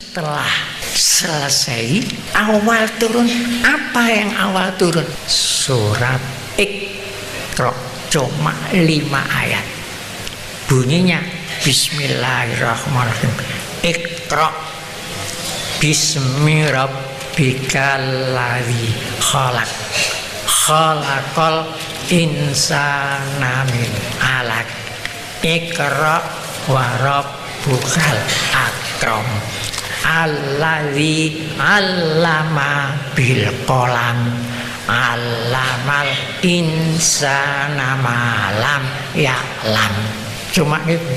setelah selesai awal turun, apa yang awal turun? Surat Iqra, cuma 5 ayat. Bunyinya Bismillahirrahmanirrahim. Iqra bismi rabbikal ladzi khalaq, khalaqal insana min 'alaq, Iqra wa rabbukal akram, alladzi 'allama bil qalam, 'allamal insana ma lam ya'lam. Cuma itu.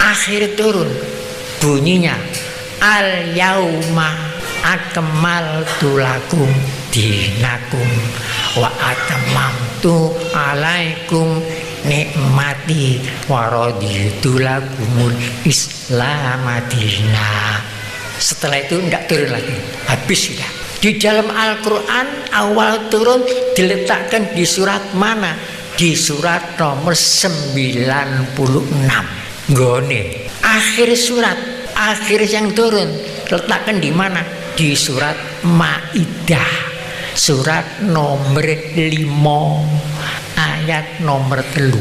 Akhir turun bunyinya al yauma akmaltu lakum dinakum wa atamamtu alaikum nikmati wa raditu lakumul Islam madina. Setelah itu tidak turun lagi, habis sudah. Di dalam Al-Quran awal turun diletakkan di surat mana? Di surat nomor 96. Gone. Akhir surat, akhir yang turun letakkan di mana? Di surat Maidah, surat nomor 5 ayat nomor 3.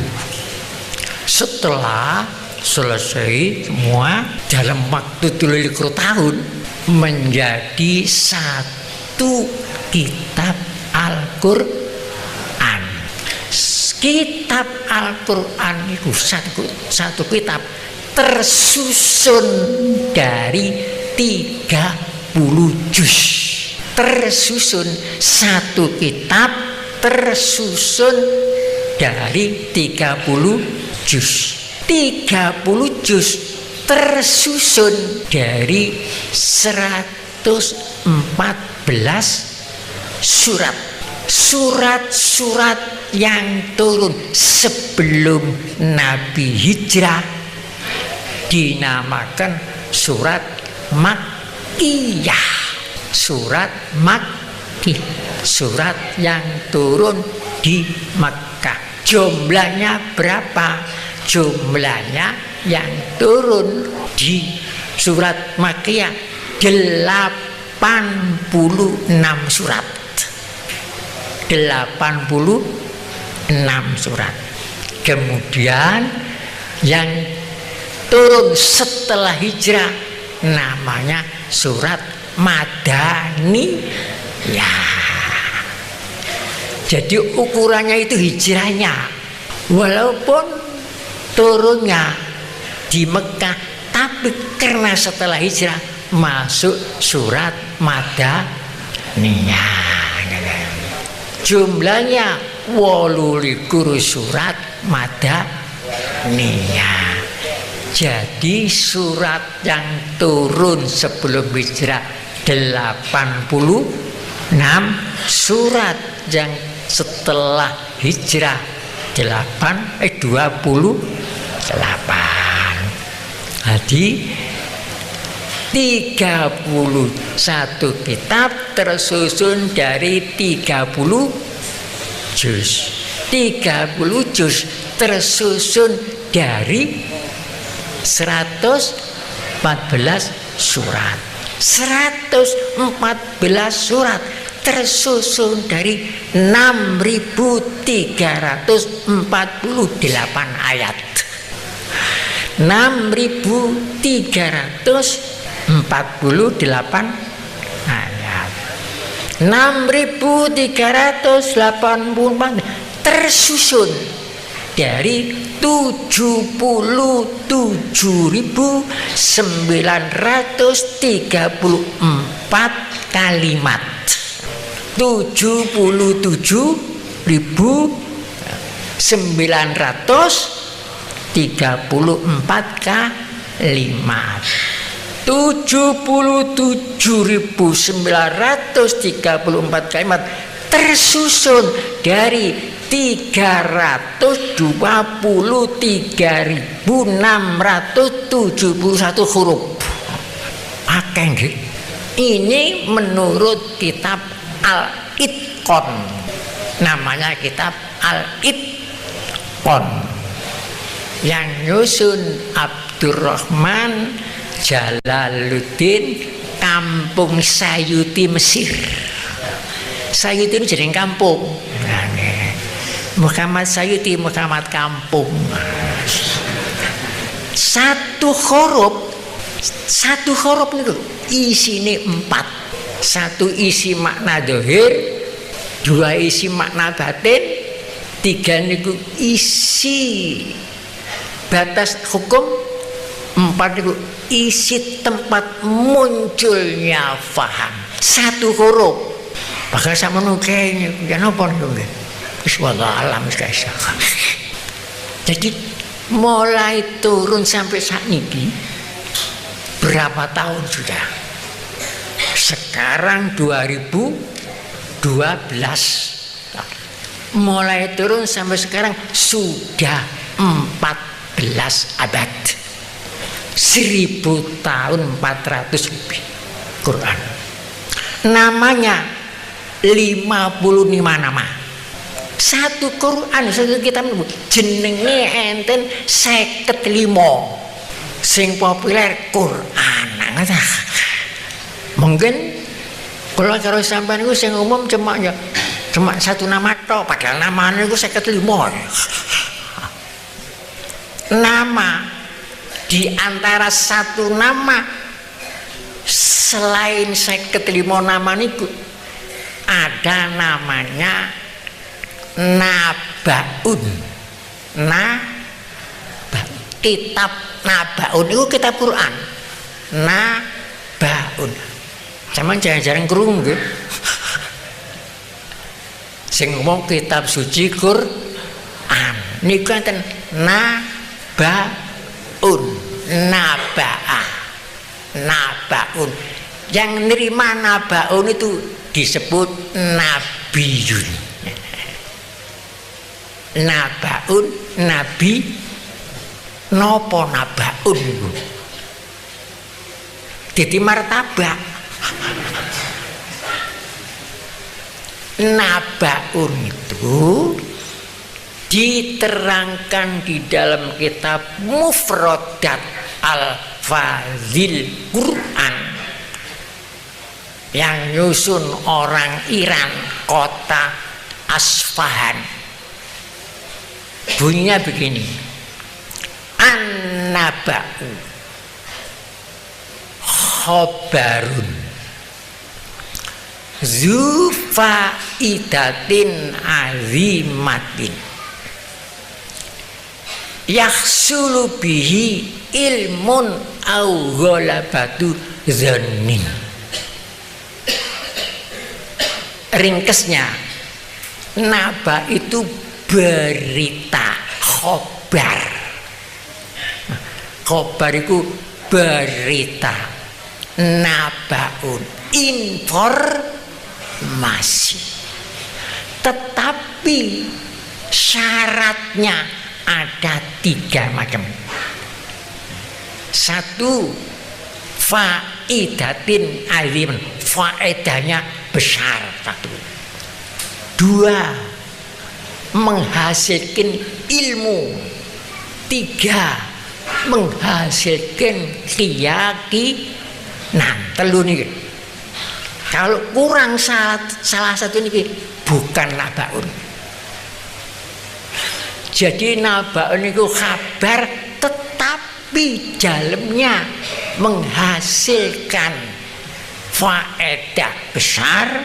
Setelah selesai semua dalam waktu 3 tahun menjadi satu kitab Al-Quran. Kitab Al-Quran itu satu kitab tersusun dari 30 juz. Tersusun satu kitab tersusun dari 30 juz. 30 juz tersusun dari 114 surat. Surat-surat yang turun sebelum Nabi hijrah dinamakan surat Makkiyah. Surat Makki, surat yang turun di Makkah. Jumlahnya berapa? Jumlahnya yang turun di surat Makkiyah 86 surat. 86 surat. Kemudian yang turun setelah hijrah namanya surat Madaniyah. Jadi ukurannya itu hijrahnya. Walaupun turunnya di Mekah, tapi karena setelah hijrah masuk surat Madaniyah. Jumlahnya 28 surat Madaniyah. Jadi surat yang turun sebelum hijrah 86, surat yang setelah hijrah 28. Jadi 31 kitab tersusun dari 30 juz. 30 juz tersusun dari 114 surat. 114 surat tersusun dari 6.348 ayat. 6.348 ayat. 6.384 tersusun dari 77.934 kalimat. 77.934 kalimat. 77.934 kalimat tersusun dari 323.671 huruf. Akeh nggih. Ini menurut kitab Al-Itqan. Namanya kitab Al-Itqan. Yang nyusun Abdurrahman Jalaluddin kampung Sayuti Mesir. Sayuti itu jeneng kampung. Muhammad Sayuti, Muhammad kampung. Satu huruf itu isine 4. Satu isi makna dohir, 2 isi makna batin, 3 niku isi batas hukum, 4 niku isi tempat munculnya faham. Satu huruf. Bakal sama nukenya, ya napa niku nggih. Wis wallah alam guys. Jadi mulai turun sampai saat ini berapa tahun sudah? Sekarang 2012. Mulai turun sampai sekarang sudah 14 abad. 1000 tahun 400 lebih Quran. Namanya 55 nama. Satu Quran, satu kitab jenenge enten 55. Sing populer Quran. Mungkin kalau karo sampean iku sing umum cuma satu nama tok, padahal namanya iku 55. Nama di antara satu nama selain 55 nama niku ada namanya Nabaun. Kitab Nabaun itu kitab Quran. Nabaun. Sama jarang-jarang krungu nggih. Sing ngomong kitab suci Quran niku enten Nabaun. Nabaun. Yang nerima Nabaun itu disebut Nabiyun. Nabaun, nabi, nopo nabaun itu jadi martabak. Nabaun itu diterangkan di dalam kitab Mufradat Al-Fazil Quran yang nyusun orang Iran, kota Asfahan. Bunyinya begini: An-naba'u khobarun zu faidatin azimatin yahsulu bihi ilmun au ghalabatu zannin. Ringkesnya, naba itu berita, khobar. Khobar itu berita. Nabaun, informasi. Tetapi syaratnya ada 3 macam. 1, faidatin alim, faedahnya besar. 2, menghasilkan ilmu. 3, menghasilkan keyakinan. 3 nih. Kalau kurang salah satu ini bukan nabaun. Jadi nabaun itu kabar tetapi dalamnya menghasilkan faedah besar.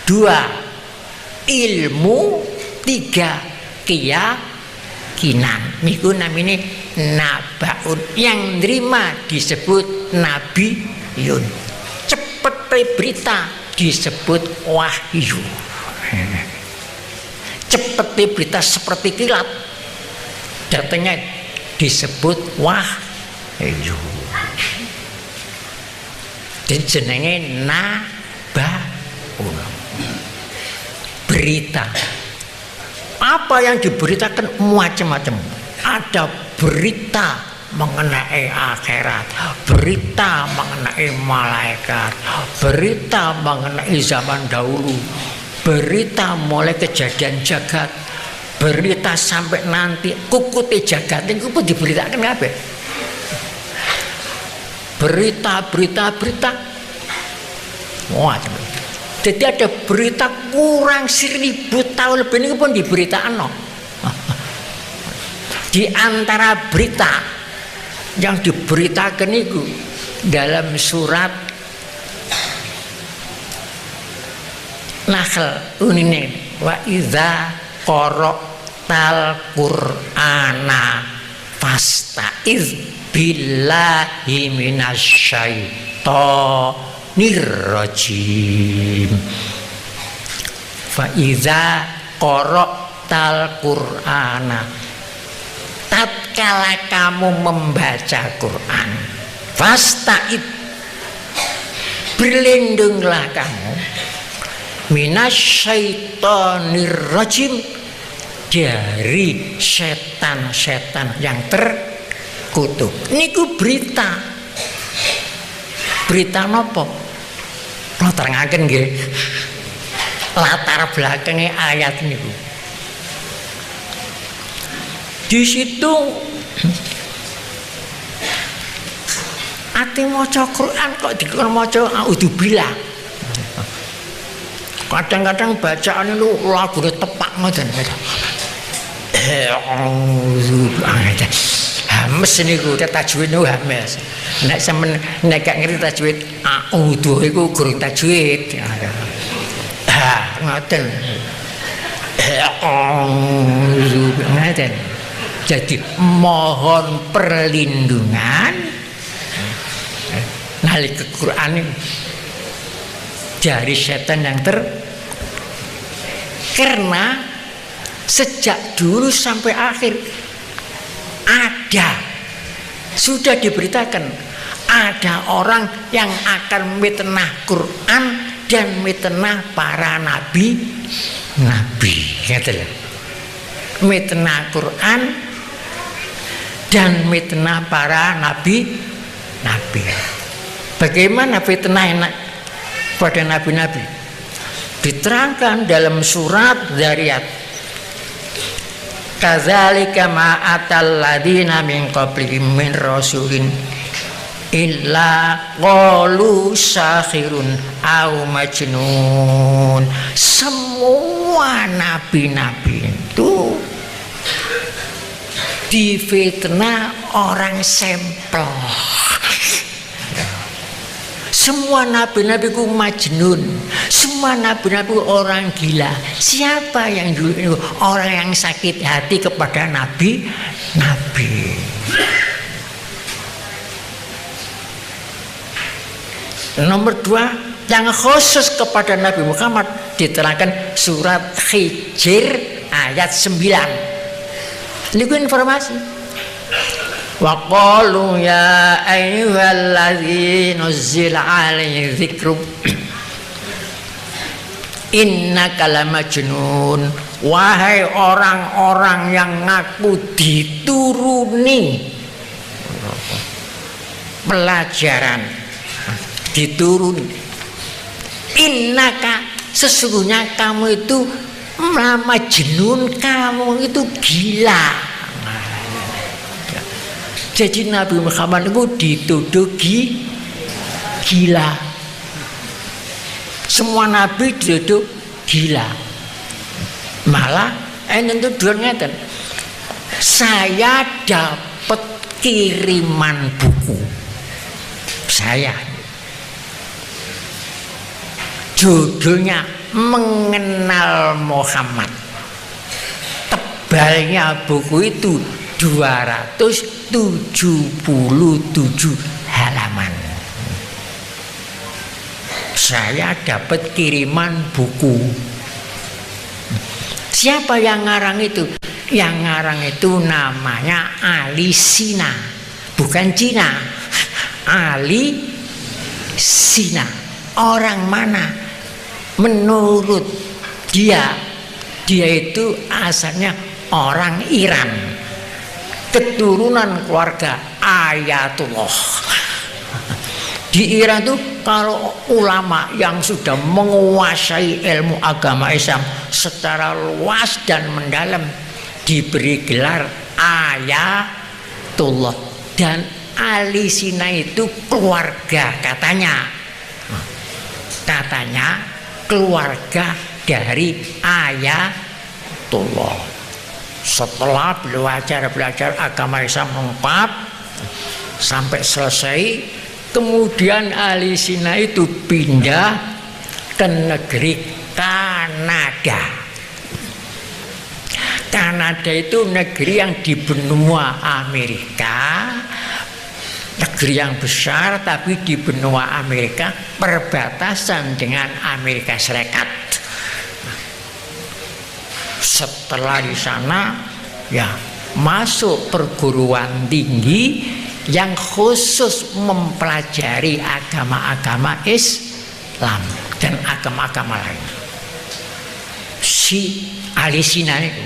2, ilmu. 3, keyakinan. Niku namanya nabaun. Yang nerima disebut nabiyun. Cepet berita disebut wahyu. Cepet berita seperti kilat datangnya disebut wahyu. Jadi jenenge nabaun. Berita. Apa yang diberitakan macam-macam. Ada berita mengenai akhirat, berita mengenai malaikat, berita mengenai zaman dahulu, berita mulai kejadian jagat, berita sampai nanti kukuti jagat. Ini pun diberitakan apa? berita. Wah, jadi ada berita kurang 1000 tahun lebih ini pun diberitakan. Di antara berita yang diberitakan itu dalam surat Nahl ini, wa idza qara'tal qur'ana fasta'iz billahi minasyaitonir rajim. Fa idza qara'tal qur'ana, tatkala kamu membaca Quran, fasta'id, berlindunglah kamu, minasyaitonir rajim, dari setan-setan yang terkutuk. Niku berita nopo? Lo terangaken nggih latar belakangnya ayat niku. Di situ ati maca Quran kok dikon maca auzubillah. Kadang-kadang bacaan itu lagune tepak ngoten. Hames niku tajwid niku hames. Nek sampean nek gak ngerti tajwid auzu iku gurung tajwid. Ngoten. Ngoten. Jadi mohon perlindungan nalika Quran ini dari setan yang karena sejak dulu sampai akhir sudah diberitakan ada orang yang akan mitnah Quran dan mitnah para nabi gitu loh. Mitnah Quran dan mitnah para nabi. Bagaimana fitnah enak pada nabi-nabi? Diterangkan dalam surat Dzariyat. Kadzalika ma atal ladina min qablihim min rasulin illa qalu sahirun au majnun. Semua nabi-nabi itu difitnah orang sampel. Semua nabi-nabi ku majnun, semua nabi-nabi orang gila. Siapa yang dulu orang yang sakit hati kepada nabi? Nomor 2, yang khusus kepada Nabi Muhammad diterangkan surat Hijr ayat 9. Ini informasi. Wa qalu ya ayyuhalladzi nuzzila alaihi dzikru innaka lamajnun. Wahai orang-orang yang ngaku dituruni pelajaran, dituruni, innaka, sesungguhnya kamu itu lamajnun, kamu itu gila. Jadi Nabi Muhammad itu dituduh gila. Semua nabi dituduh gila. Malah enten tuduhan ngeten. Saya dapat kiriman buku. Saya. Judulnya Mengenal Muhammad. Tebalnya buku itu 277 halaman. Saya dapat kiriman buku. Siapa yang ngarang itu? Yang ngarang itu namanya Ali Sina, bukan Cina. Ali Sina. Orang mana? Menurut dia itu asalnya orang Iran. Keturunan keluarga Ayatullah. Di Iran itu kalau ulama yang sudah menguasai ilmu agama Islam secara luas dan mendalam diberi gelar Ayatullah. Dan Ali Sina itu keluarga katanya keluarga dari Ayatullah. Setelah belajar agama Islam lengkap sampai selesai, kemudian Ali Sina itu pindah ke negeri Kanada. Kanada itu negeri yang di benua Amerika, negeri yang besar tapi di benua Amerika, perbatasan dengan Amerika Serikat. Setelah di sana ya masuk perguruan tinggi yang khusus mempelajari agama-agama Islam dan agama-agama lain. Si Ali Sina itu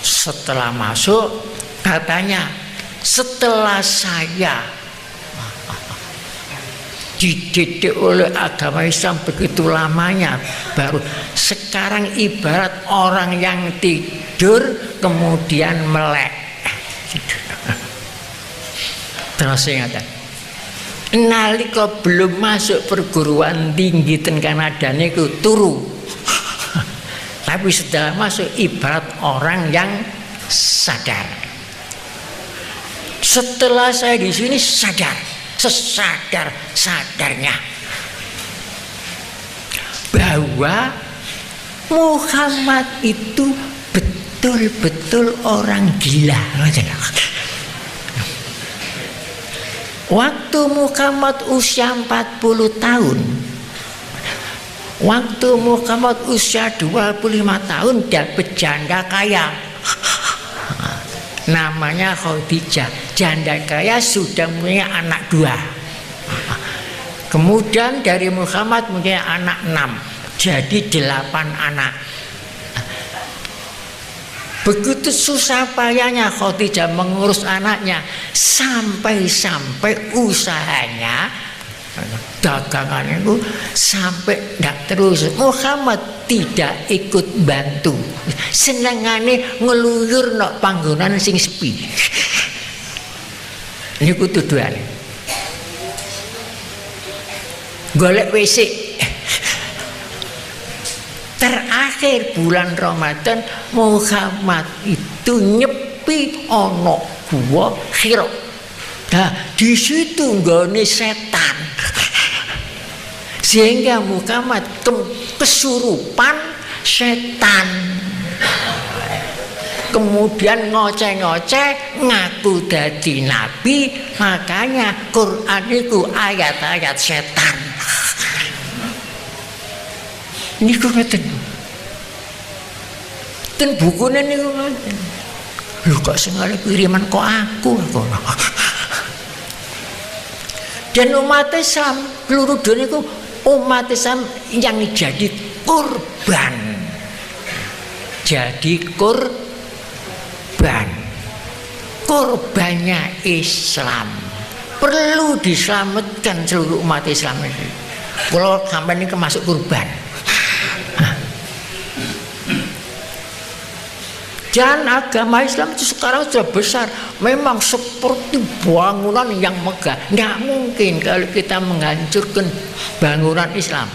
setelah masuk katanya, setelah saya dididik oleh agama Islam begitu lamanya, baru sekarang ibarat orang yang tidur kemudian melek. Terus ingatan, nalika belum masuk perguruan tinggi ten Kanada niku turu. Tapi setelah masuk ibarat orang yang sadar. Setelah saya di sini sadar, sesadar-sadarnya bahwa Muhammad itu betul-betul orang gila. Waktu Muhammad usia 40 tahun, waktu Muhammad usia 25 tahun dapat janda kaya namanya Khadijah. Janda kaya sudah punya anak 2. Kemudian dari Muhammad punya anak 6, jadi 8 anak. Begitu susah payahnya Khadijah mengurus anaknya, sampai usahanya, dagangannya itu sampai tidak terus. Muhammad tidak ikut bantu, senengane ngeluyur nok panggonan sing sepi. Ini tuduhan. Golek WC. Terakhir bulan Ramadan Muhammad itu nyepi ono gua Hira. Nah, di situ nggone setan. Sehingga Muhammad kesurupan setan. Kemudian ngoceh-ngoceh ngaku dadi nabi, makanya Quran itu ayat-ayat setan. Niku ngeten. Ten bukune niku ngeten. Lho kok sengale kiriman kok aku. Dan umat Islam seluruh dunia itu umat Islam yang jadi korban. Jadi korbannya Islam. Perlu diselamatkan seluruh umat Islam ini. Kalau sampai ini masuk korban. Dan agama Islam itu sekarang sudah besar, memang seperti bangunan yang megah. Tidak mungkin kalau kita menghancurkan bangunan Islam,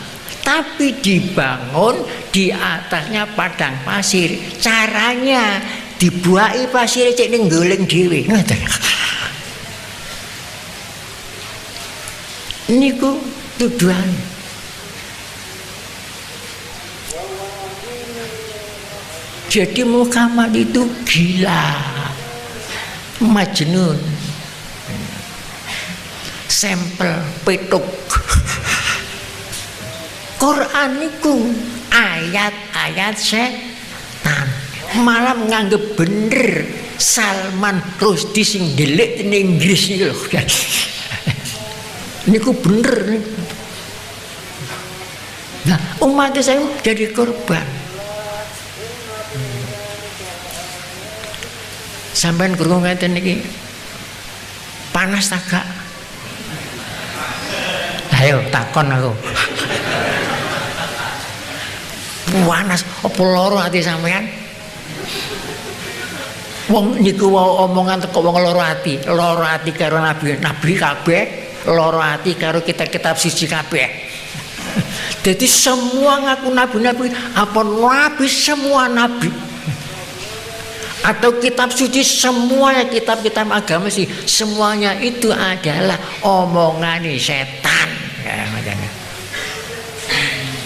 tapi dibangun di atasnya padang pasir. Caranya dibuai pasir cek ning goleng dhewe. Niku tuduhan. Jadi Muhammad itu gila, Majnun, sampel petuk. Quran itu ayat-ayat setan, malah nganggep bener Salman Rushdie sing delik ning Inggris iki lho. Niku bener. Nah, umat Islam jadi korban. Sampeyan krungu ngeten iki panas ta gak? Ayo takon aku. Panas apa lara ati sampean? Wong niku wae omongan teko wong lara ati karo nabi kabeh, lara ati karo kitab suci kabeh. Jadi semua ngaku nabi-nabi, apa nabi semua nabi, atau kitab suci semuanya kitab-kitab agama sih, semuanya itu adalah omongan setan.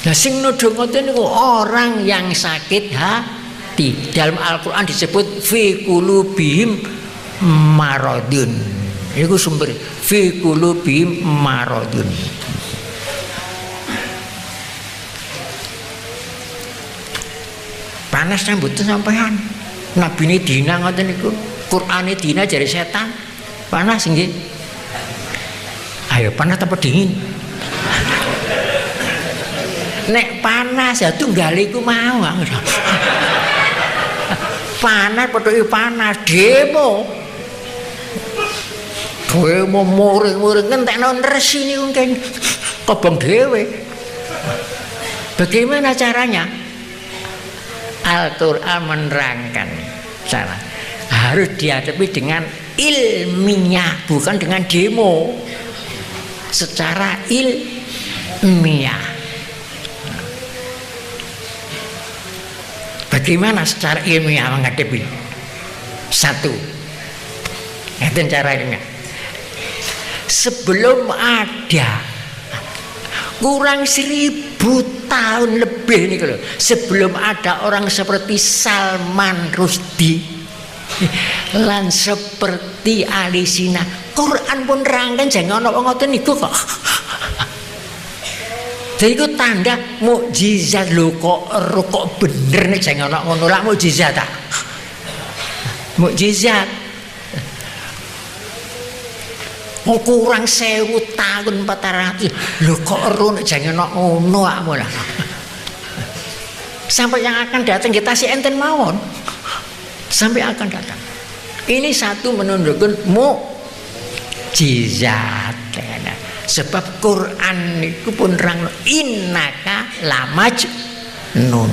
Nah sing nuduh ngoten niku orang yang sakit hati. Dalam Al-Qur'an disebut fi qulubihim maradun. Iku sumber fi qulubihim maradun. Panas mboten sampean. Nabi ini dina ngoten niku. Qur'ane dina jare setan. Panas nggih. Ayo panas apa dingin? Nek panas ya tunggale iku mau. Panas padha panas demo. Demo muring-muring ngentekno resi niku kan kobong dhewe. Bagaimana caranya? Al-Qur'an menerangkan cara. Harus dihadapi dengan ilmiah, bukan dengan demo. Secara ilmiah. Bagaimana secara ilmiah menghadapi? Satu, itu cara ilmiah. Sebelum ada kurang 1000 tahun lebih nih kalau sebelum ada orang seperti Salman Rushdie lan seperti Ali Sina, Quran pun rangkan jangan ono ngoten niku kok. Jadi itu tanda mukjizat lho kok bener nih jangan ono ngono lah mukjizat tak. Mukjizat. Mau kurang 1000 tahun 400 lho kok ero nek jangan ono ngono akmu lah. Sampai yang akan datang kita si enten mawon. Sampai akan datang. Ini satu menunjukkan mukjizat. Sebab Quran itu pun rang innaka lamajnun.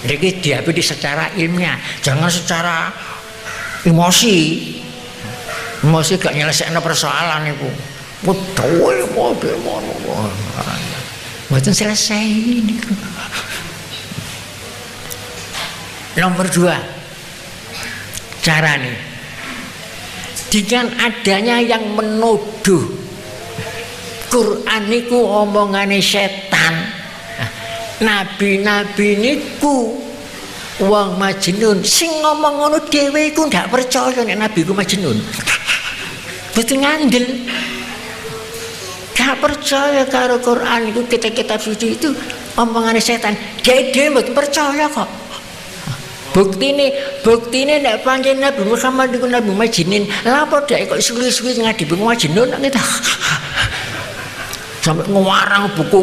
Jadi diambil secara ilmiah, jangan secara emosi. Emosi gak nyelesaikno persoalan itu. Betul mau mboten selesai ini. Nomor 2, cara nih. Dengan adanya yang menuduh Quran niku omongane setan, nabi-nabi niku wong majnun, sing ngomong ngono dhewe iku ndak percaya nek nabi ku majnun. Mesti ngandel. Gak percaya karo Quran iku kitab suci itu omongane setan. Dhewe mboten percaya kok. Buktine nek pancen Nabi Muhammad niku nabi majnun, lha apa dhek kok suwi-suwi ngadepi majnun ngene ta. Sampai ngarang buku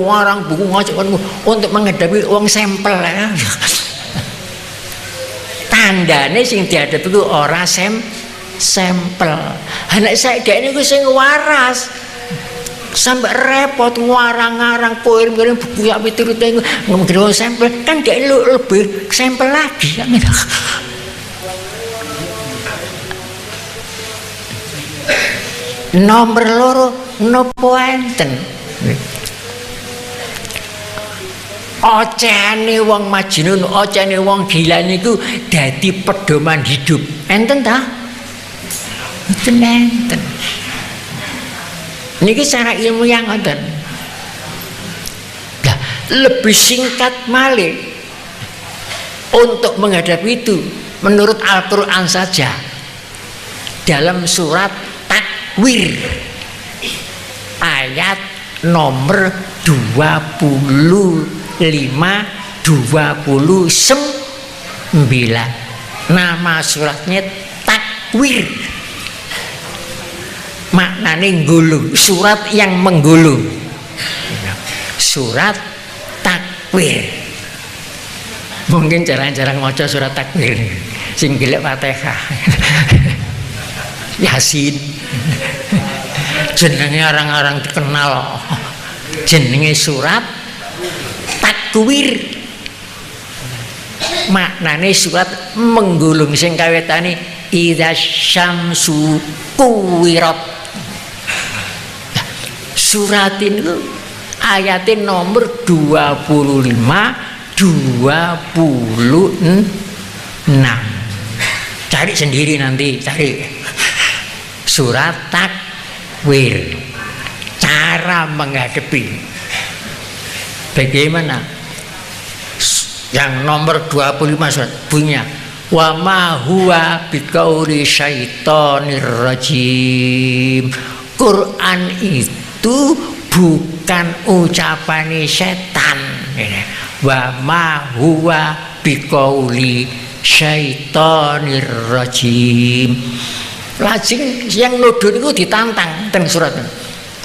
ngajak untuk menghadapi wong sampel ya. Tandane sing dihadapi ku ora sampel. Nek saiki dhek niku sing waras. Sampai repot ngarang-ngarang kirim buku yang miturute ngomong sampel kan dia lebih sampel lagi kan. Nomor loro nopo enten ocehane wong majnun, ocehane wong gila niku dadi pedoman hidup enten ta? Enten. Niki secara ilmiah ngoten. Nah, lebih singkat malih untuk menghadapi itu menurut Al-Qur'an saja dalam surat Takwir ayat nomor 25 29. Nama suratnya Takwir. Maknane nggulung, surat yang menggulung. Surat Takwir. Mungkin jarang-jarang maca surat Takwir. Sing gelek Fatihah. Yasin. Jenenge orang-orang dikenal. Jenenge surat Takwir. maknane surat menggulung sing kawitane idza syamsu kuwirat. Surat ini ayatin nomor 25 26. Cari sendiri nanti, cari surat takwir, cara menghadapi. Bagaimana? Yang nomor 25 surat bunyinya wa ma huwa biqauli syaitonir rajim. Quran itu bukan ucapan setan. Wa ma huwa biqauli syaitonir rajim. Lajeng yang nuduh itu ditantang teng surat.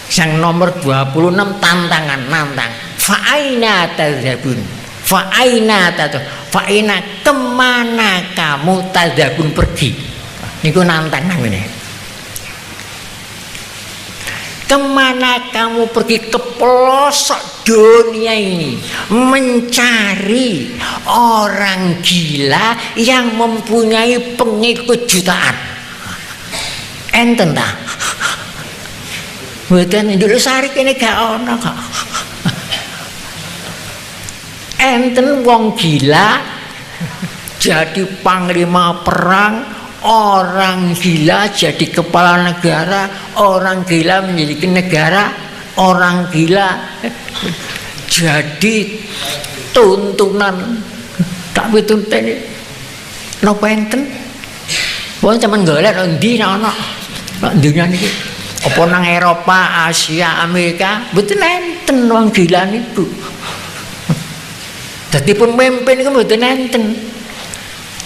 Yang nomor 26 tantangan, nantang. Fa aina tadzabun? Fa aina tadzabun? Fa aina kemana kamu tadzabun pergi? Niku nantang namanya. Kemana kamu pergi ke pelosok dunia ini mencari orang gila yang mempunyai pengikut jutaan? Enten ta? Mboten dulu sarik ini gak ono kok. Enten wong gila jadi panglima perang. Orang gila jadi kepala negara, orang gila menjadi negara, orang gila jadi tuntunan. Tak pituntun napa enten? Wong sampean golek ndi ana dunya niki. Apa nang Eropa, Asia, Amerika, mboten enten wong gila niku. Dadi pemimpin iku mboten enten.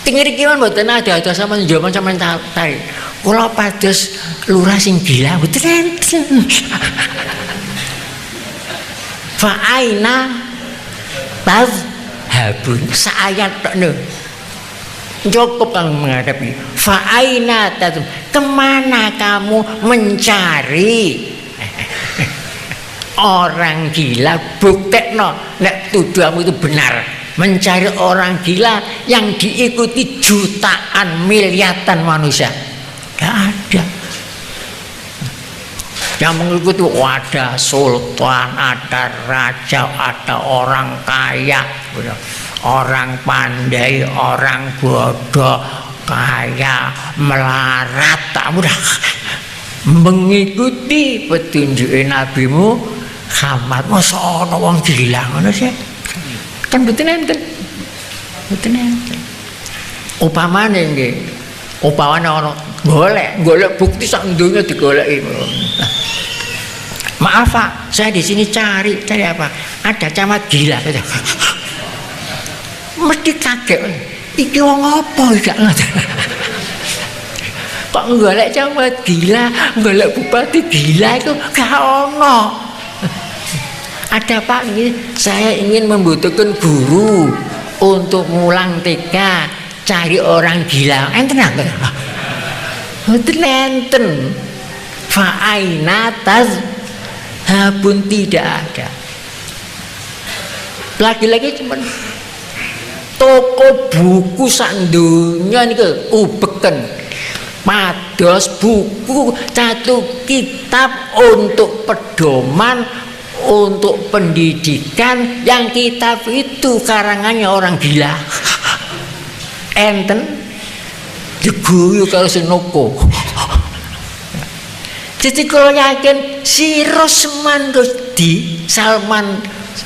Tinggi kiwan mboten ada sama jaman sampean tarik. Kula pados lurah sing gila mboten enten. Fa aina tazhabun saayat tok no. Cukup kang menghadapi. Fa aina tazhabun? Kemana kamu mencari orang gila? Buktekno nek tuduhmu itu benar. Mencari orang gila yang diikuti jutaan miliaran manusia. Tidak ada. Yang mengikuti ada sultan, ada raja, ada orang kaya, orang pandai, orang bodoh, kaya, melarat, tak mudah mengikuti petunjuk nabimu Muhammad. Masa ana wong gila ngono sih? Kan betul enten, upamane nggih, upamane orang golek bukti sak dunya digoleki. Maaf Pak, saya di sini cari apa? Ada camat gila saja. Mesti kaget, iki wong apa gak ngerti. Kok golek camat gila, golek bupati gila itu gak ono. Ada Pak, saya ingin membutuhkan guru untuk ngulang TK, cari orang gila. Enten apa? Enten. Fa aina tazhabun? Tidak ada. Lagi-lagi cuman toko buku sak donya niku ubeken. Mados buku satu kitab untuk pedoman, untuk pendidikan, yang kitab itu karangannya orang gila. Enten diguyu kalau senoko. Jadi kalau yakin si Salman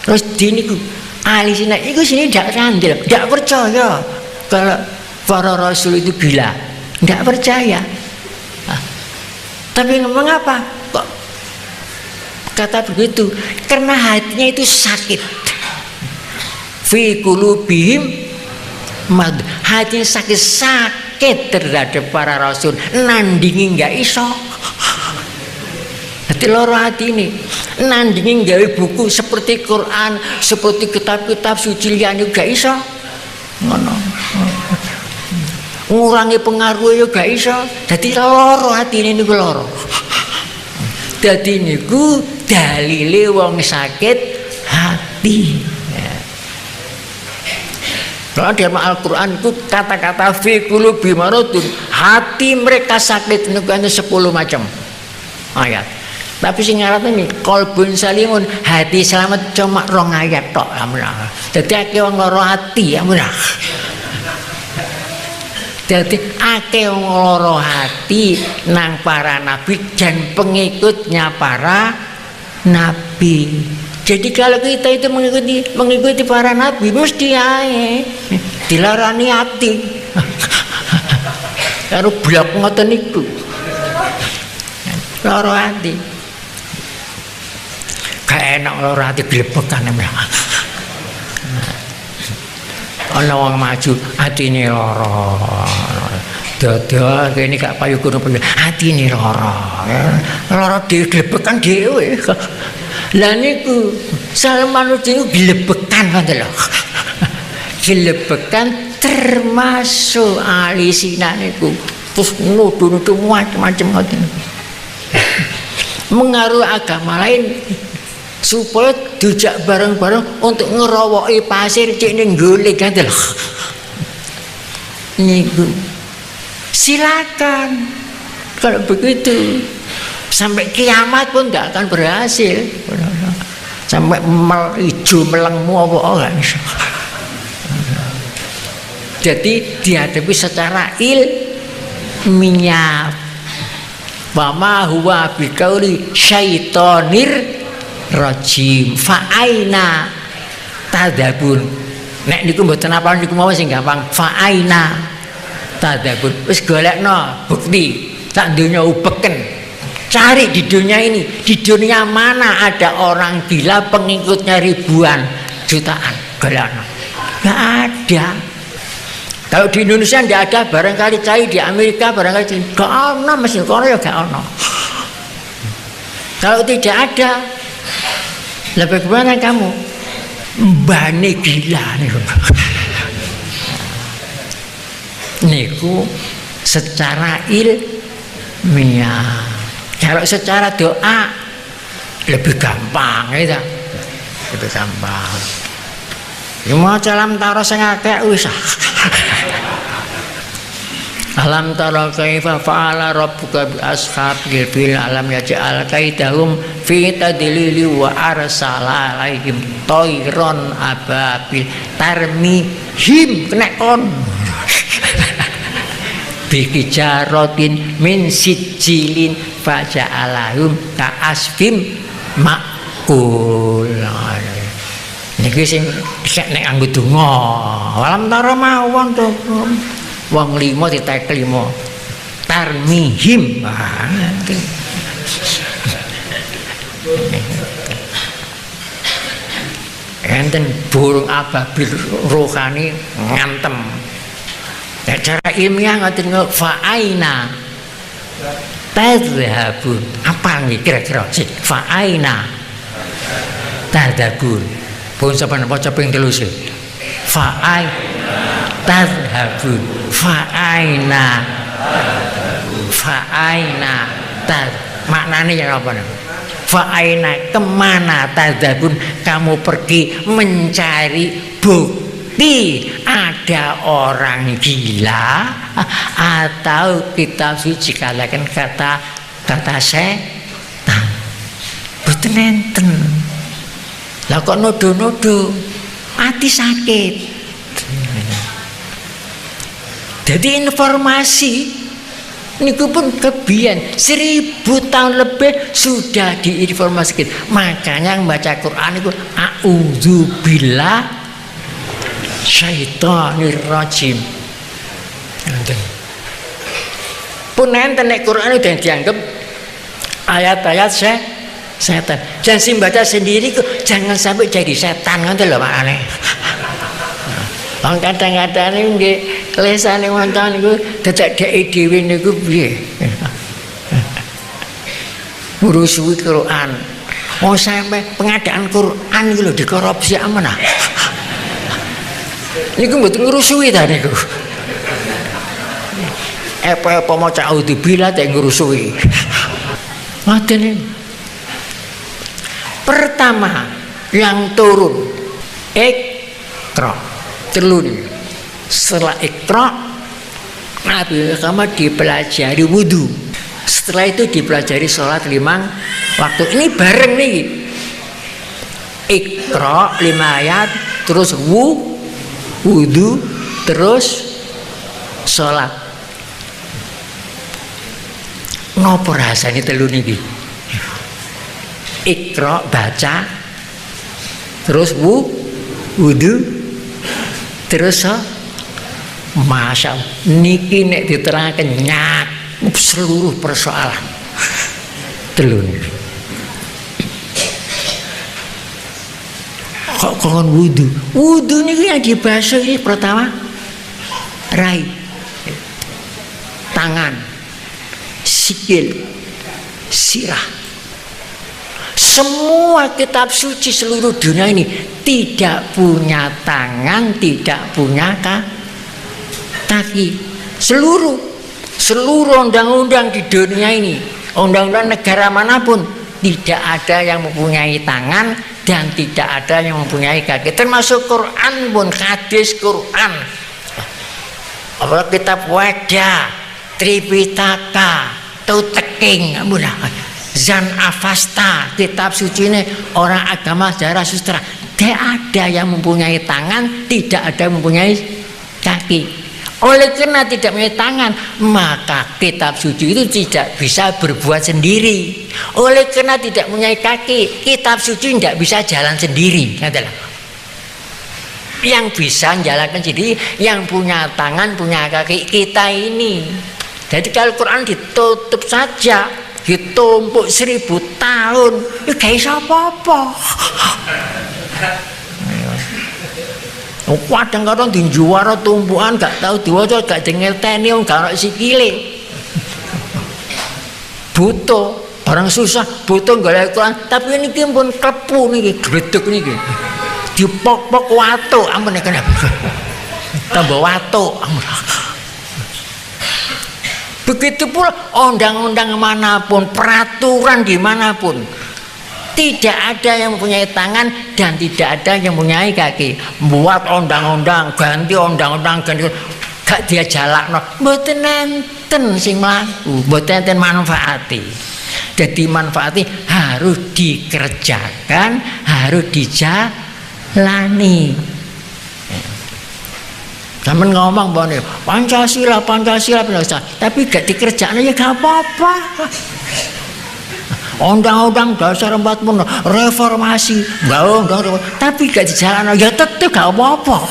Rushdie niku ahli sini, itu sini tidak randil, tidak percaya kalau para rasul itu gila, tidak percaya. Tapi mengapa kok kata begitu? Karena hatinya itu sakit. Fi qulubihim mad, hatinya sakit terhadap para rasul, nandingi nggak iso. Hati loro hati ini, nandingi gawe buku seperti Quran, seperti kitab-kitab suci liyane gak iso. Ngono. Ngurangi pengaruh yo gak iso. Dadi loro hati ini niku loro. Dadi niku dalile wong sakit hati. Kalau dalam Al-Quran itu kata-kata fi qulubi maradun, hati mereka sakit, itu kan 10 macam ayat. Tapi sing nyarat ini qalbun salimun, hati selamat cuma 2 ayat tok. Jadi akeh wong lara hati ya menah. Jadi akeh wong lara hati nang para nabi dan pengikutnya para nabi. Jadi kalau kita itu mengikuti para nabi mesti ae dilarani hati. Karo blok ngoten niku. Lara hati. Gak enak lara hati glebekan emang. Ana wong maju atine lara. Dada kene gak payu kono atine lara. Lara dhewe glebekan dhewe. Lah niku Salman itu glebekan ngoten lho. Glebekan termasuk ahli sinan niku. Terus nuduh-nuduh macam-macam ngoten. Mengaruh agama lain supaya dijak bareng-bareng untuk ngerowoki pasir cek ning golek ngoten lho. Niku silakan kalau begitu. Sampai kiamat pun tidak akan berhasil. Sampai hijau melengmu apa enggak bisa. Jadi dihadapi secara ilmiah. Wa ma huwa biqauli syaitonir rajim. Fa aina tadabun. Nek niku mboten apa niku mau sing gampang. Fa aina tadabun. Wis golekno bukti sak donya ubeken. Cari di dunia ini, di dunia mana ada orang gila pengikutnya ribuan jutaan, galana? Nggak ada. Kalau di Indonesia nggak ada, barangkali cari di Amerika, barangkali nggak ada, mesin Korea nggak ada. Kalau tidak ada, lah bagaimana kamu? Mbane gila nih. Niku secara ilmiah. Kalau secara doa lebih gampang gitu. Lebih gampang. Ya mau alam tara sing akeh wis. Alam tara kaifa fa'ala rabbuka bi ashabil fil alam yaj'al kaidahum fi tadlili wa arsala alaihim tayron ababil tarmihim kena kon. Bikijarotin min sijilin faja'alahum ka'asfim makul. Niki sing nek anggo donga alam tara mawon to wong 5 ditekel 5 tarmihim. Enten burung ababil rohani ngantem. Nek cara ilmiah ngoten fa'aina tadhabun. Apa nggih kira-kira sih fa'aina tadhabun. Pun sampeyan maca ping 3 sih. Fa'ai tadhabun. Fa'aina tad. Maknane ya apa? Fa'aina kemana tadhabun kamu pergi mencari bukti ada orang gila atau kita suci kalakan kata setan. Betul enten. Lah kok nodo-nodo hati sakit. Jadi informasi niku pun kebian 1000 tahun lebih sudah diinformasikan. Makanya membaca Quran itu a'udzubillah syaitonir rajim. Pun enten nek Quran udah dianggap ayat-ayat setan. Jangan sih baca sendiri kok, jangan sampai jadi setan ngoten lho makane. Wong kadang-kadang nggih lesane wonten niku dadak dhek dhewe niku piye. Ngurusui Quran. Mau sampai pengadaan Quran iki lho dikorupsi amanah. Niku mboten ngurusui ta niku. Apa maca auzubillah tak ngurusui. Ngoten niku. Pertama yang turun Iqra telun Setelah Iqra, Nabi Muhammad dipelajari wudhu. Setelah itu dipelajari sholat 5 waktu. Ini bareng nih. Iqra 5 ayat, terus wudhu, terus sholat. Ngopo rasane telu niki? Iqra baca, terus wudhu, terus Masya Allah, niki nek diterangkan nyakup seluruh persoalan telu niki. Kok kon wudhu niki yang dibahas ini pertama rai, tangan, sikil, sirah. Semua kitab suci seluruh dunia ini tidak punya tangan, tidak punya kaki. Seluruh undang-undang di dunia ini, undang-undang negara manapun, tidak ada yang mempunyai tangan dan tidak ada yang mempunyai kaki. Termasuk Quran pun, hadis Quran, apa kitab Weda, Tripitaka, Tuteking, Zan Avasta, kitab suci ini orang agama sejarah sastra, tidak ada yang mempunyai tangan, tidak ada yang mempunyai kaki. Oleh karena tidak mempunyai tangan, maka kitab suci itu tidak bisa berbuat sendiri. Oleh karena tidak mempunyai kaki, kitab suci tidak bisa jalan sendiri. Yang bisa menjalankan sendiri, yang punya tangan, punya kaki, kita ini. Jadi kalau Quran ditutup saja, ditumpuk 1000 tahun, ya gak iso apa-apa. Kadang-kadang di juara tumpukan gak tahu diwaca, gak ngerteni, gak ono sikile. Butuh orang susah, butuh golek Quran, tapi ini pun klepu niki, gledeg niki. Dipok-pok watuk, ampun kenapa? Tambah watuk, ampun. Begitu pula undang-undang manapun, peraturan dimanapun, tidak ada yang mempunyai tangan dan tidak ada yang mempunyai kaki. Buat undang-undang, ganti undang-undang, ganti, gak dia jalakno, mboten enten sing mlaku, mboten enten manfaati. Jadi manfaati harus dikerjakan, harus dijalani. Sampeyan ngomong bahwa Pancasila, tapi gak dikerjakan ya gak apa-apa. Undang-undang dasar 45 reformasi, undang-undang, tapi gak dijalankan ya tetep gak apa-apa.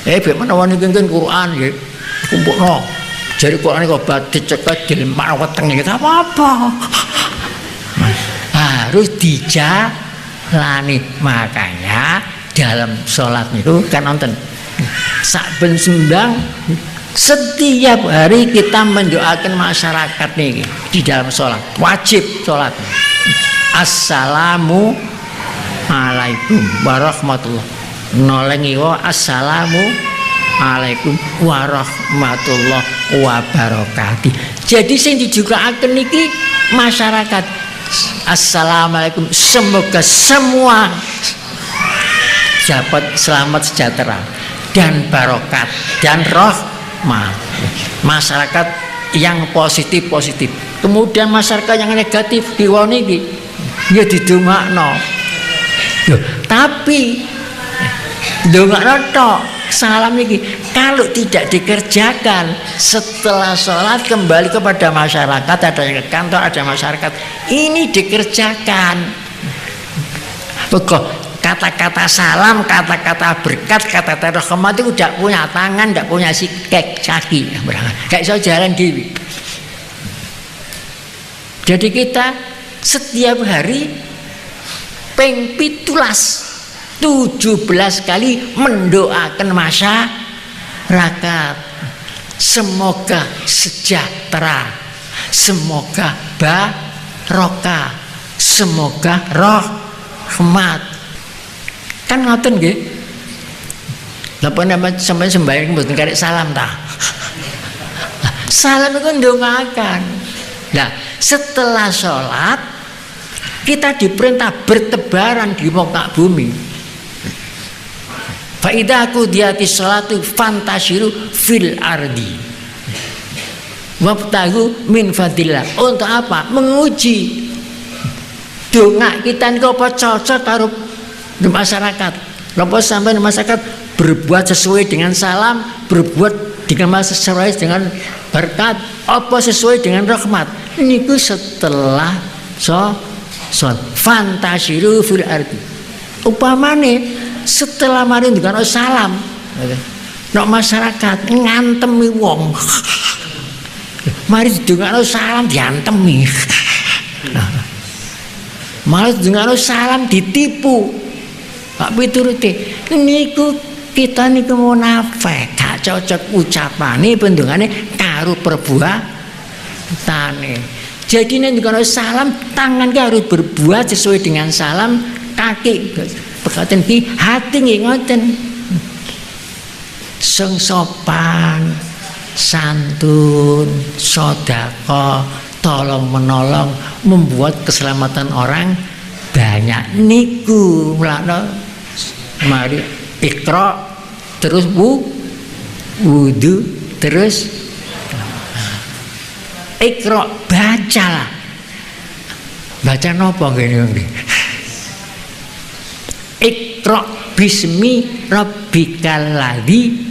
Bagaimana wani kan Quran ya, kumpulno. Jadi Quran kok badhe cekat dilempar weteng ya gak apa-apa. Harus dijalani, makanya dalam sholat itu kan nonton saben sembang setiap hari kita mendoakan masyarakat nih di dalam sholat, wajib sholat. Assalamu alaikum warahmatullah, nolengi wa assalamu alaikum warahmatullah wabarakatuh. Jadi sing dijugaken niki masyarakat, assalamualaikum, semoga semua dapat selamat sejahtera dan barokat dan rahmat. Masyarakat yang positif. Kemudian masyarakat yang negatif diwoni iki ya didongakno. Tapi dongakno tok salam iki kalau tidak dikerjakan setelah sholat kembali kepada masyarakat, ada yang ke kantor, ada masyarakat, ini dikerjakan. Pokok kata-kata salam, kata-kata berkat, kata-kata rahmat itu tidak punya tangan, tidak punya kaki, gak bisa jalan dewi. Jadi kita setiap hari ping 17 kali mendoakan masyarakat, semoga sejahtera, semoga barokah, semoga rahmat. Kan ngoten nggih. Napa nama sampeyan sembahyang mboten karek salam ta? Salam itu ndongakan. Nah, setelah sholat kita diperintah bertebaran di muka bumi. Fa idza qudiyatis sholatu fantashiru fil ardi wabtahu min fadillah. Untuk apa? Menguji donga kita niku apa cocok karo masyarakat. Napa sampeyan masyarakat berbuat sesuai dengan salam, berbuat dengan sesuai dengan berkat, apa sesuai dengan rahmat. Niku setelah fantasiru fil ardi. Upamane setelah mari dengan salam, nek masyarakat ngantemi wong. Mari dengan salam diantemi. Malah dengan salam ditipu. Pak piturute niku kita niku munafik, gak cocok ucapane bendungane karo perbuatane. Jadi nek dengan salam tangan harus berbuat sesuai dengan salam, kaki berkaten ki hati nggih ngoten. Sing sopan, santun, sedekah, tolong menolong, membuat keselamatan orang banyak niku. Mulane mari ikra terus wudu terus ikra bacalah. Baca napa ngene? Ikra bismi rabbikal ladzi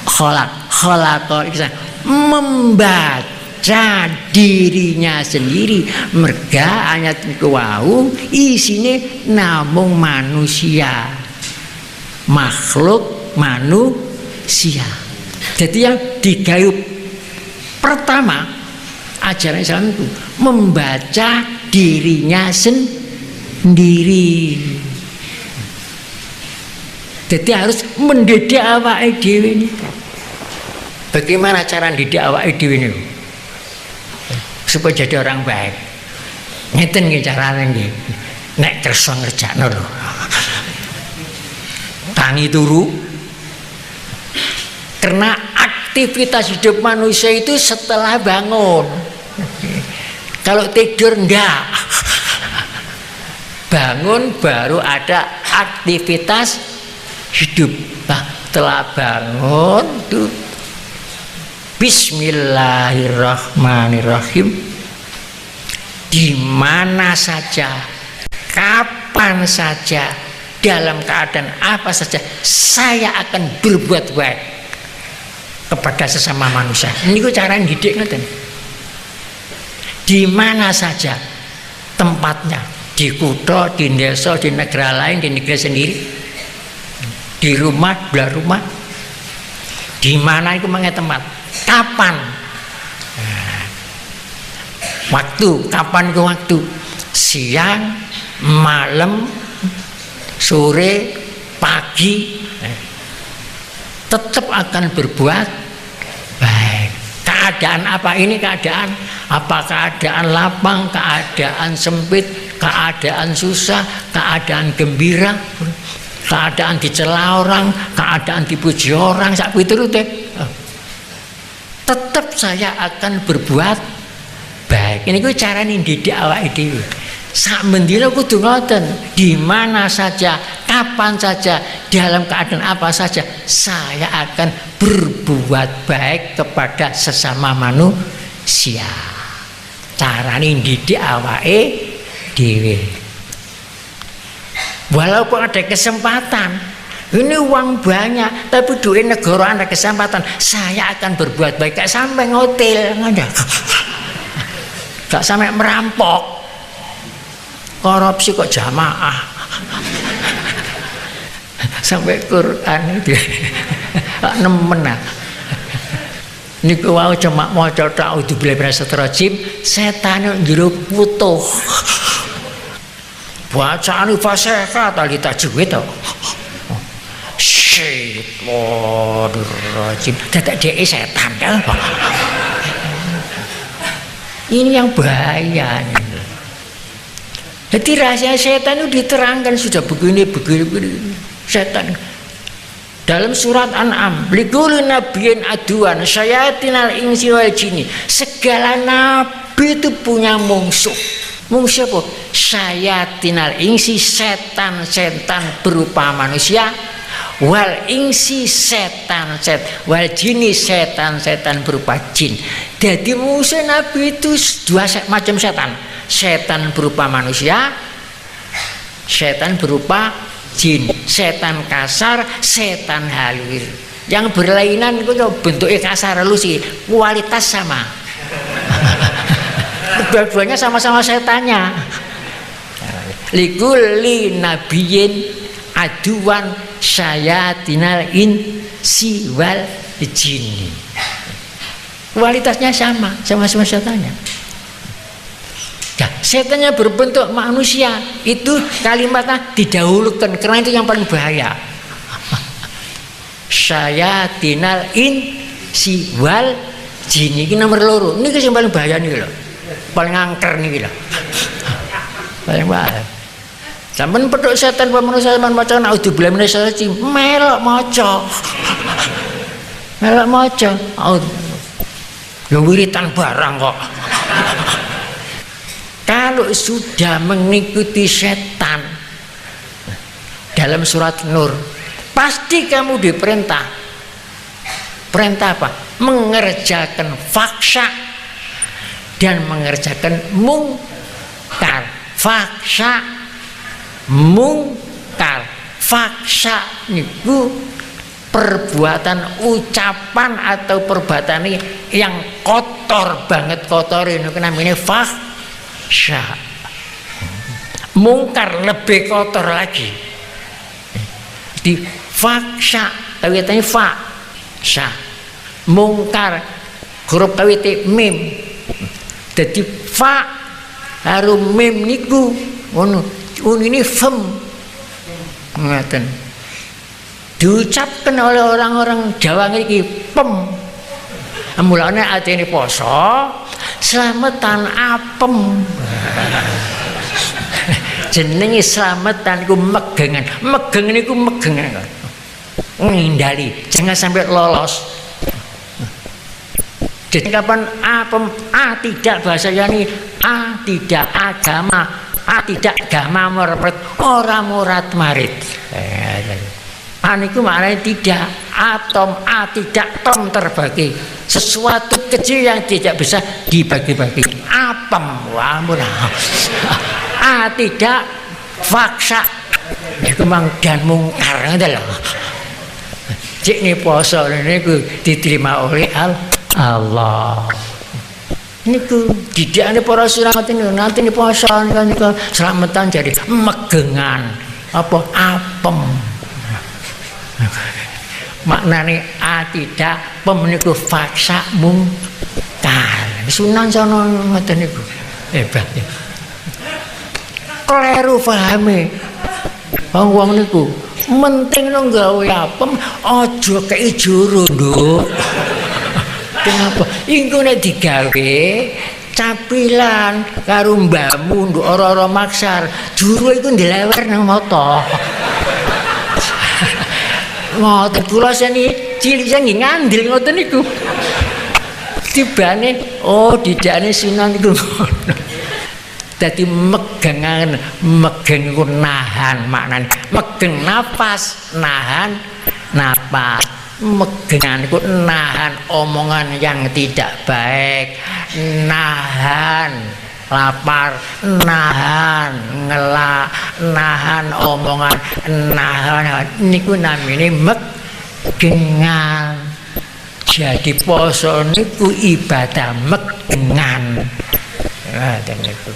khalaqal insana. Membaca dirinya sendiri. Merga ayat niku wau isine namung manusia, makhluk manusia. Jadi yang digayuh pertama ajaran Islam itu membaca dirinya sendiri. Jadi harus mendidik awake dhewe ini. Bagaimana cara mendidik awake dhewe ini supaya jadi orang baik? Ngeten nggih carane nggih. Nek kersa ngerjakno lho. Tangi turu. Karena aktivitas hidup manusia itu setelah bangun. Kalau tidur enggak. Bangun baru ada aktivitas hidup. Nah, setelah bangun tuh Bismillahirrahmanirrahim. Di mana saja, kapan saja, dalam keadaan apa saja, saya akan berbuat baik kepada sesama manusia. Ini cara didik ngoten. Di mana saja tempatnya, di kutha, di desa, di negara lain, di negara sendiri, di rumah, belah rumah, di mana itu mengenai tempat, kapan, waktu, kapan ke waktu, siang, malam, sore, pagi, tetap akan berbuat baik. Keadaan apa ini keadaan? Apa keadaan lapang, keadaan sempit, keadaan susah, keadaan gembira, keadaan dicela orang, keadaan dipuji orang, sak piturute. Tetap saya akan berbuat baik. Ini ku carane ndidik awake dhewe. Sak mendina kudu ngoten, di mana saja, kapan saja, dalam keadaan apa saja, saya akan berbuat baik kepada sesama manusia. Carane ndidik awake dhewe. Walaupun ada kesempatan, ini uang banyak, tapi duit negara ada kesempatan, saya akan berbuat baik. Gak sampai ngotel, gak sampai merampok. Korupsi kok jamaah sampai Quran itu nemen. Niku wau cuma maca ta'udzubillahi minasyaitonir rajim, setan njero putuh. Bacaan fasihah tali tajwid to. Syaitonir rajim. Dadak dhek setan kan. Ini yang bahaya. Jadi rahasia setan itu diterangkan sudah begini setan. Dalam surat An'am, likulli nabiyyin aduan syayatinal insi wal jinni. Segala nabi itu punya musuh. Musuh apa? Syayatinal insi, setan-setan berupa manusia, wal insi setan wal jini setan berupa jin. Jadi musuh Nabi itu dua macam setan. Setan berupa manusia, setan berupa jin. Setan kasar, setan halus. Yang berlainan itu bentuknya kasar halus sih, kualitas sama. Dua-duanya sama-sama setannya. Likulli nabiyin aduan syayatinal insi wal jin. Kualitasnya sama-sama setannya. Nah, setannya berbentuk manusia itu kalimatnya didahulukan karena itu yang paling bahaya. Syayatinal insi wal jin ini nomor loro. Ini yang paling bahaya nih loh. Paling angker nih loh. Paling bahaya. Sampai pedok setan manusia sampean maca naudzubillah minasyaitonir rajim melok maca ya wiritan barang kok. Kalau sudah mengikuti setan dalam surat Nur pasti kamu diperintah apa? Mengerjakan faksa dan mengerjakan mungkar. Faksa mungkar, faksa niku perbuatan ucapan atau perbuatan yang kotor banget, kotor ini namanya faksa. Mungkar lebih kotor lagi. Di faksa kawitane faksa, mungkar huruf kawite mim. Jadi fa karo mim niku ngono. Ini fem ngaten diucapkan oleh orang-orang Jawa ini pem. Mulane atine poso slametan apem. Jenenge slametan iku megengan. Megeng niku megengan. Ngindali, jangan sampai lolos. Jadi kapan apem tidak bahasa yani tidak agama. Tidak agama merepet orang murat marit. Aniku maknanya tidak atom, tidak tom terbagi. Sesuatu kecil yang tidak bisa dibagi-bagi. Apem, wah murah. Tidak faksa. Itu memang dan mungkar adalah. Cik ini poso ini diterima oleh Allah. Niku didikane para siramat ini nanti ini poso kan selamatan jadi megengan apa apem. Maknane tidak pemeniku faksa mungkar. Sunan sono ngoten niku. Hebat ya. Kleru pahame. Wong niku menting nang gawe apem aja kei juru, Nduk. Kenapa? Iku nek digawe capilan karo mbahmu nduk ora-ora maksar, juru iku ndelewer nang mata. Ngoten kula seni cilik nggih ngandel ngoten niku. Tibane didane Sunan iku ngono. Dadi megengan, megeng iku nahan maknane. Megeng napas, nahan napas. Megengan itu nahan omongan yang tidak baik, nahan lapar, nahan ngelak, nahan omongan, nahan niku namine megengan. Jadi poso niku ibadah megengan. Nah, dan niku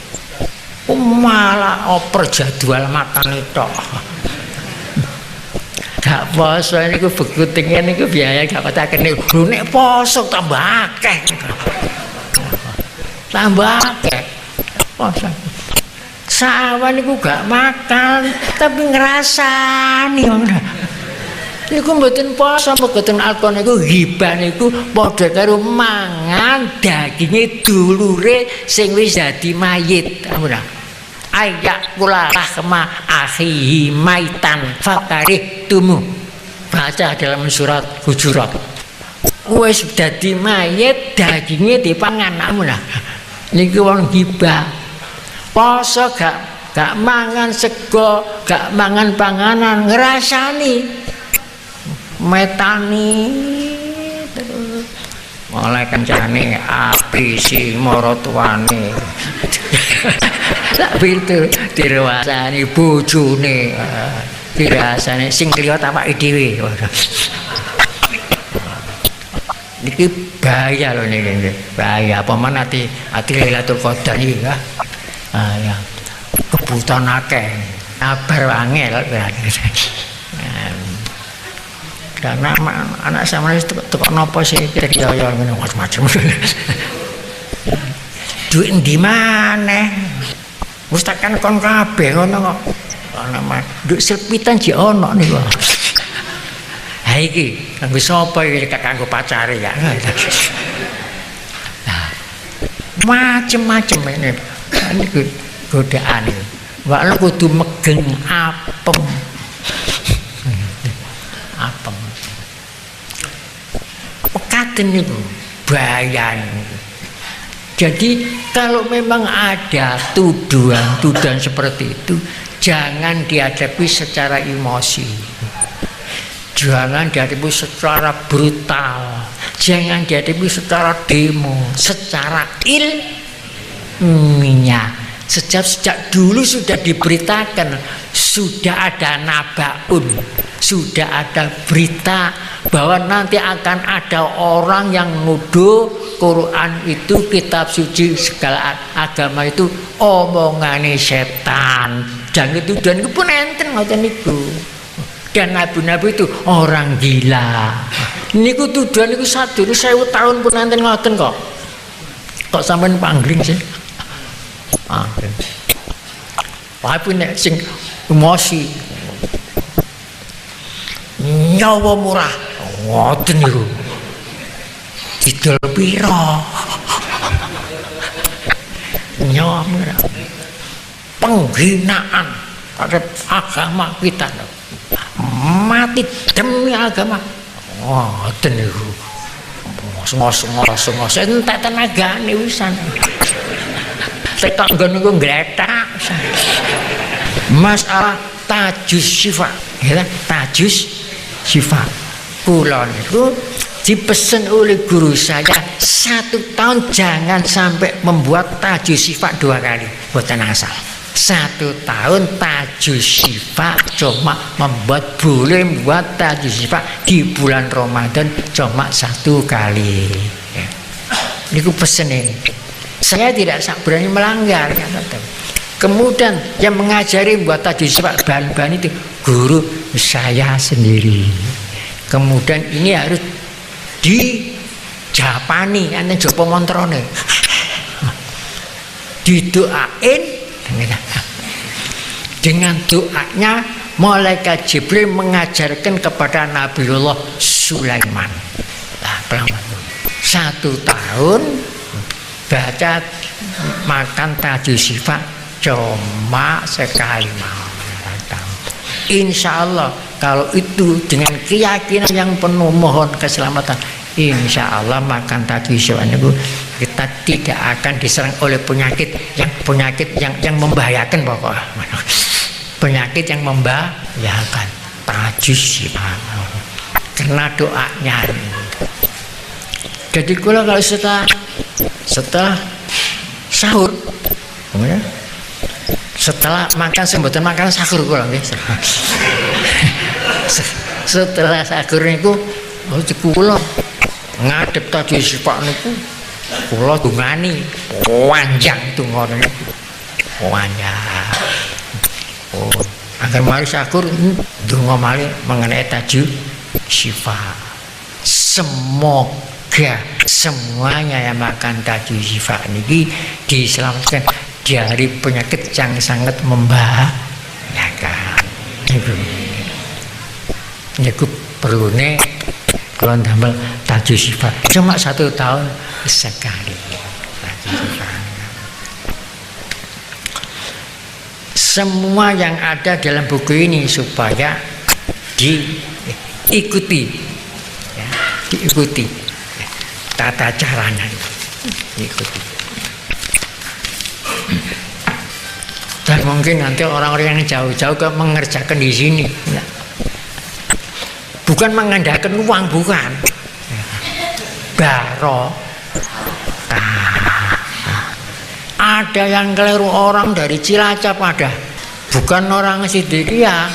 malah oper jadwal makan itu. Gak poso niku begutingen niku biaya gak kataken niku nek poso tambah akeh. Tambah akeh. Poso. Sawan niku gak makan tapi ngrasani. Niku mboten poso, mboten alkohol niku ghibah niku padha karo mangan daginge dulure sing wis dadi mayit. Ampun. Ayak kula rahma akhihi maitan fakarih tumu. Baca dalam surat Hujurat. Wis dadi mayit daginge dipangan amun. Niki wong ghibah. Poso gak mangan sego, gak mangan panganan ngrasani. metani terus mulai kencane api si maratuwane tapi itu dirasani bojone dirasani sing kliyot awake dhewe niki bahaya lho niki bahaya apa men ati Lailatul Qadar iki ya ya kebutuhan akeh kabar angel karena anak sama itu tukang nopo sih kira-kira ngene macam-macam duit di mana wis tekan kon kabeh ngono kok ana mah duit selpitan ji ono niku ha iki kanggo sapa iki kanggo pacare ya nah macam-macam ini godaan iki wak kudu megeng apem pekaten itu bahaya. Jadi kalau memang ada tuduhan seperti itu jangan dihadapi secara emosi, jangan dihadapi secara brutal, jangan dihadapi secara demo, secara ilmiah. Sejak dulu sudah diberitakan, sudah ada nabaun, sudah ada berita bahwa nanti akan ada orang yang nuduh Quran itu, kitab suci segala agama itu omongane setan. Dan itu pun enten ngoten niku. Dan nabi-nabi itu orang gila. Niku tuduhan niku sadurunge 1000 tahun pun enten ngoten kok. Kok sampean panggling sih? Tapi nek sing emosi nyawa murah ngoten niku didol pira nyawa murah penghinaan terhadap agama kita mati demi agama ngoten niku ngos-ngos entek tenagane wisan tekak nggon ngletak masalah tajus sifat ya tajus sifat kula niku dipesen oleh guru saya 1 tahun jangan sampai membuat tajus sifat 2 kali boten asal 1 tahun tajus sifat cuma boleh membuat tajus sifat di bulan Ramadan cuma 1 kali ya. Niku pesen ini saya tidak berani melanggar kan. Kemudian yang mengajari buat tajus sifat bahan-bahan itu guru saya sendiri. Kemudian ini harus dijapani ane jopo montrone didoain dengan doanya malaikat Jibril mengajarkan kepada Nabiullah Sulaiman. Nah, 1 tahun baca makan tajus sifat cuma sekali mau. Insya Allah kalau itu dengan keyakinan yang penuh mohon keselamatan, insya Allah makan tajus sifat itu kita tidak akan diserang oleh penyakit yang membahayakan pokoknya. Penyakit yang membahayakan tajus sifat karena doanya. Jadi kalau setelah sahur, setelah makan semboten makan sahur kula nggih. Setelah sahur niku kula ngadep tajus sifat niku kula dungani panjang donga niku. Panjang. Oh, agar mari sahur donga malih mengenai tajus sifat. Semoga semuanya yang makan tajus sifat niki diselamatkan dari penyakit yang sangat membahayakan. Niku perlune kula ndamel tajus sifat cuma 1 tahun sekali. Semua yang ada dalam buku ini supaya diikuti, ya, diikuti ya, tata caranya diikuti. Dan mungkin nanti orang-orang yang jauh-jauh ke mengerjakan di sini. Nah, bukan mengandalkan uang, bukan. Barokah. Ada yang keliru orang dari Cilacap ada, bukan orang Sidikiyah,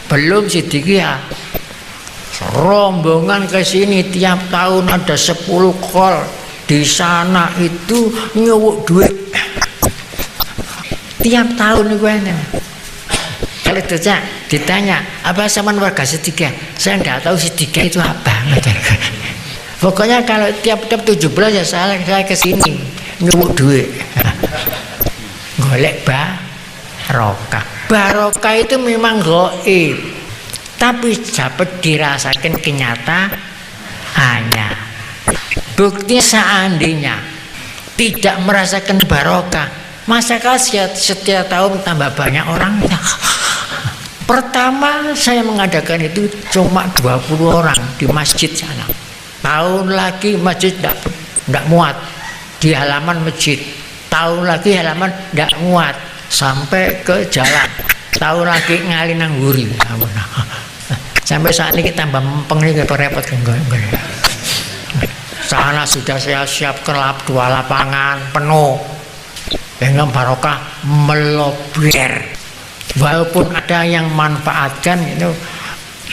belum Sidikiyah. Rombongan ke sini tiap tahun ada 10 kol. Di sana itu nyuwuk duit tiap tahun itu enak. Kalau ditanya apa sama warga Sidikiyah, saya nggak tahu Sidikiyah itu apa. Pokoknya kalau tiap 17 ya saya ke sini nyuwuk duit. Golek barokah. Barokah itu memang gaib, tapi dapat dirasakan kenyataannya. Bukti seandainya tidak merasakan barokah, masyarakat setiap tahun tambah banyak orang. Pertama saya mengadakan itu cuma 20 orang di masjid sana. Tahun lagi masjid tidak muat di halaman masjid. Tahun lagi halaman tidak muat sampai ke jalan. Tahun lagi ngalih nang nguri. Sampai saat ini kita tambah mempeng ini repot kan. Sana sudah saya siapkan 2 lapangan penuh dengan barokah melober. Walaupun ada yang manfaatkan itu,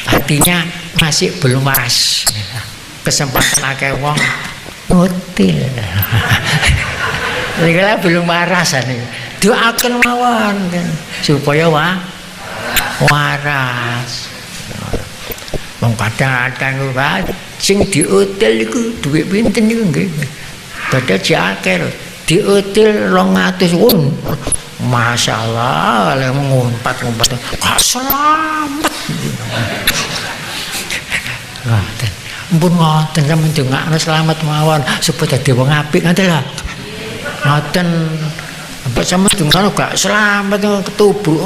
artinya masih belum waras. Kesempatan akeh wong ngutil. Segala belum waras nih. Doakan mawon kan supaya waras. Wong kadang-kadang sing di hotel iku duit pinten niku nggih. Padha jake lho. Di hotel 200 won. Masyaallah, lek ngumpat-ngumpat gak selamat. Ampun ngoten sampeyan ndongakno selamat mawon supaya dadi wong apik ngoten lho. Ngoten. Apa sampeyan ndongakno gak selamat ketubruk.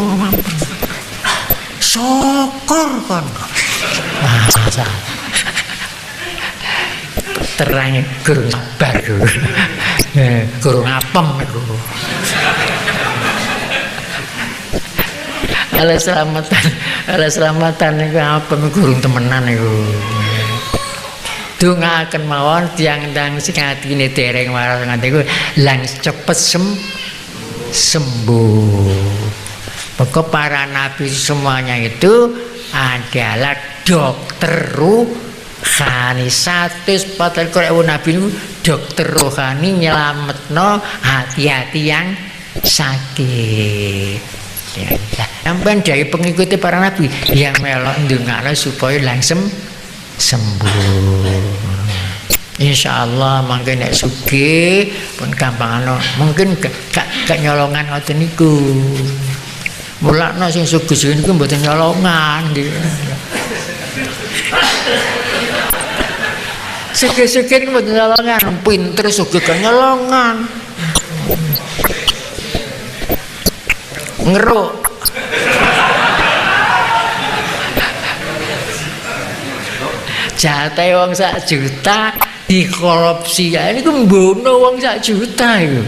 Syukur kon. Terang gurung sabar gurung apem itu. Ala selamatan itu apem gurung temenan itu. Dongaaken mawon tiang-tiang sing atine dereng waras nganti iku lang cepet sembuh. Pokok para nabi semuanya itu adalah dokter rohani. 140 nabi itu dokter rohani nyelametno hati-hati yang sakit. Sampai dari pengikuti para nabi yang melok ndongakno supaya langsung sembuh. Insyaallah mangke nek sugih pun gampang mungkin gak nyolongan ngoten niku. Mulakno sing sugih niku mboten nyolongan nggih. Sugih-sugih niku mboten nyolongan, pinter sugih gak nyolongan. Ngeruk. Jatah wong 1 juta dikorupsi ya niku mbono wong 1 juta iku.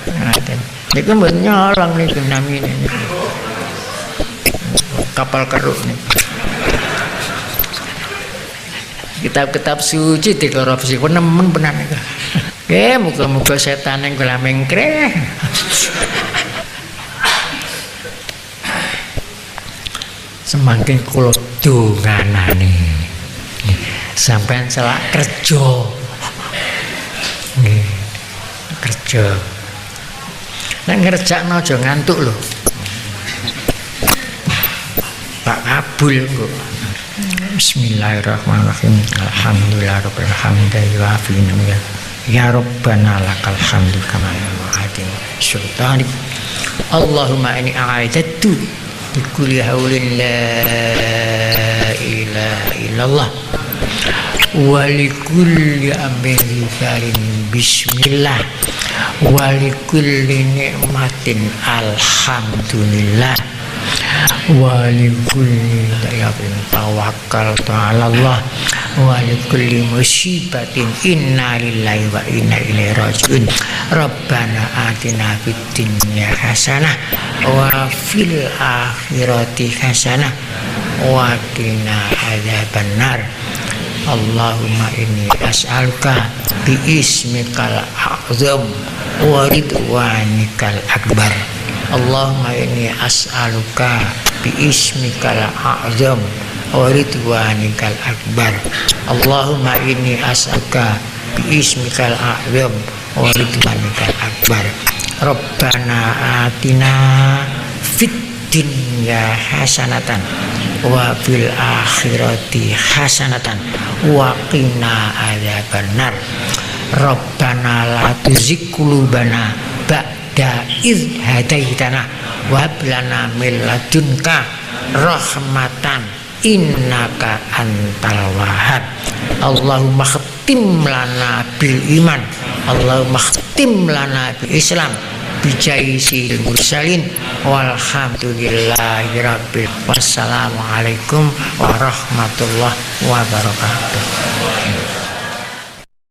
Ngaten. Niku mboten nyolong niku namine niku. Kapal keruk nih. Kitab-kitab suci dikorupsi ku nemen benar niku. Nggih, muga-muga setan yang kula mengkreh. Semakin kula donganane sampean selak kerja. Nggih. Kerja. Nek ngerjakno aja ngantuk lho. Pak kabul kok. Bismillahirrahmanirrahim. Alhamdulillahirabbil alamin. Ya Rabbana lakal hamdu kama wa'adin sultanik. Allahumma inni a'adzatu bi kulli haulin la ilaha illallah wa li kulli amrin karim bismillah wa li kulli nikmatin alhamdulillah wa li kulli dayatin tawakkaltu ala Allah wa li kulli musibatin inna lillahi wa inna ilaihi raji'un. Rabbana atina fid dunya hasanah wa fil akhirati hasanah wa qina adzabannar. Allahumma inni as'aluka bi ismikal a'zam wa ridwanikal akbar. Allahumma inni as'aluka bi ismikal a'zam wa ridwanikal akbar. Allahumma inni as'aluka bi ismikal a'zam wa ridwanikal akbar. Rabbana atina fid dunya hasanatan wa fil akhirati hasanatan wa qina adzabannar. Rabbana la tuzigh qulubana ba'da idh hadaitana wa hab lana min ladunka rahmatan innaka antal wahhab. Allahumma khtim lana bil iman, Allahumma khtim lana bil Islam bijaisil mursalin walhamdulillahi rabbil. Wassalamualaikum warahmatullahi wabarakatuh.